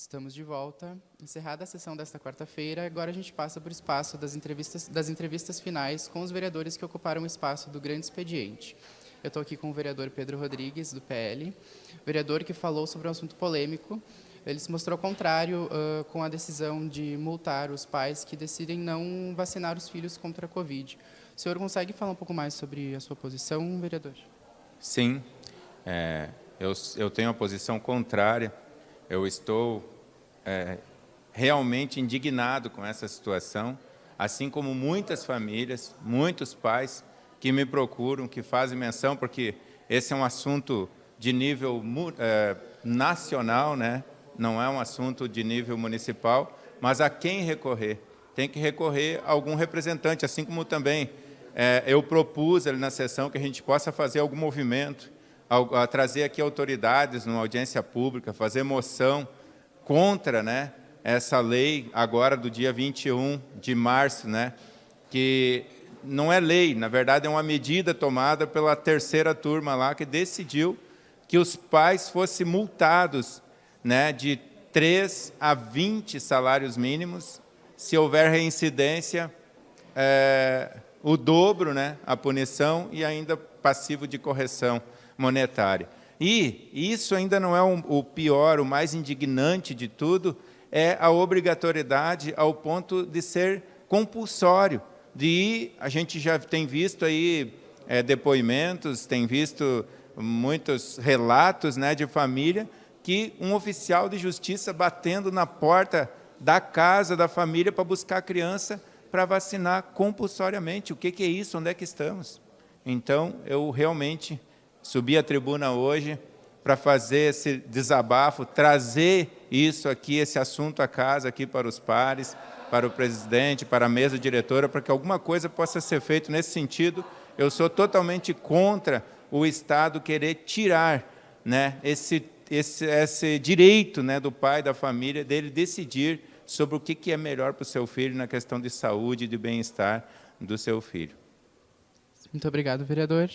Estamos de volta. Encerrada a sessão desta quarta-feira, agora a gente passa para o espaço das entrevistas finais com os vereadores que ocuparam o espaço do grande expediente. Eu estou aqui com o vereador Pedro Rodrigues, do PL, vereador que falou sobre um assunto polêmico. Ele se mostrou contrário com a decisão de multar os pais que decidem não vacinar os filhos contra a Covid. O senhor consegue falar um pouco mais sobre a sua posição, vereador? Sim, eu tenho uma posição contrária. Eu estou realmente indignado com essa situação, assim como muitas famílias, muitos pais que me procuram, que fazem menção, porque esse é um assunto de nível nacional, né? Não é um assunto de nível municipal, mas a quem recorrer? Tem que recorrer a algum representante, assim como também eu propus ali na sessão que a gente possa fazer algum movimento, trazer aqui autoridades numa audiência pública, fazer moção contra, né, essa lei agora do dia 21 de março, né, que não é lei, na verdade é uma medida tomada pela terceira turma lá que decidiu que os pais fossem multados, né, de 3 a 20 salários mínimos, se houver reincidência, o dobro, né, a punição e ainda passivo de correção monetária. E isso ainda não é o pior, o mais indignante de tudo, é a obrigatoriedade ao ponto de ser compulsório. A gente já tem visto aí depoimentos, tem visto muitos relatos, né, de família, que um oficial de justiça batendo na porta da casa da família para buscar a criança para vacinar compulsoriamente. O que é isso? Onde é que estamos? Então, eu realmente subi à tribuna hoje para fazer esse desabafo, trazer isso aqui, esse assunto à casa, aqui para os pares, para o presidente, para a mesa diretora, para que alguma coisa possa ser feita nesse sentido. Eu sou totalmente contra o Estado querer tirar, né, esse direito, né, do pai, da família, dele decidir sobre o que é melhor para o seu filho na questão de saúde e de bem-estar do seu filho. Muito obrigado, vereador.